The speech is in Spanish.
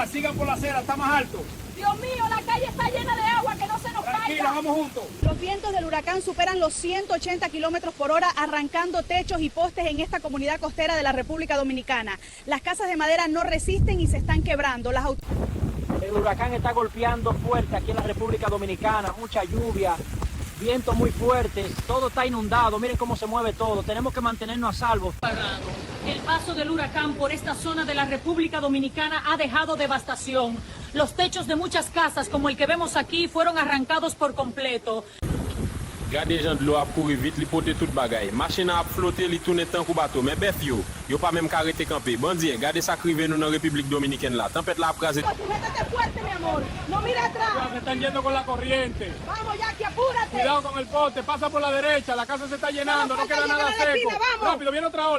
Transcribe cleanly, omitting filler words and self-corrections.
allá, sigan por la acera, está más alto. Dios mío, la calle está llena de agua, que no se nos Tranquila, caiga. vamos juntos. Los vientos del huracán superan los 180 kilómetros por hora, arrancando techos y postes en esta comunidad costera de la República Dominicana. Las casas de madera no resisten y se están quebrando. El huracán está golpeando fuerte aquí en la República Dominicana, mucha lluvia, viento muy fuerte, todo está inundado, miren cómo se mueve todo, tenemos que mantenernos a salvo. El paso del huracán por esta zona de la República Dominicana ha dejado devastación. Los techos de muchas casas, como el que vemos aquí, fueron arrancados por completo. Gade jan de l'eau ap kouri vite, li pote tout bagay. Machine ap flotte, li tourne tan kou bateau. Men bef yo pa même karete kampe. Bandye, gade sa krive nou nan République Dominicaine la. Tempête la ap krasé. Sujétate fuerte, mi amor. No mira atrás. Se están yendo con la corriente. Vamos, Jackie, apúrate. Cuidado con el poste, pasa por la derecha, la casa se está llenando, no falta queda llegar nada a la esquina, seco. vamos. Rápido, viene otra ola.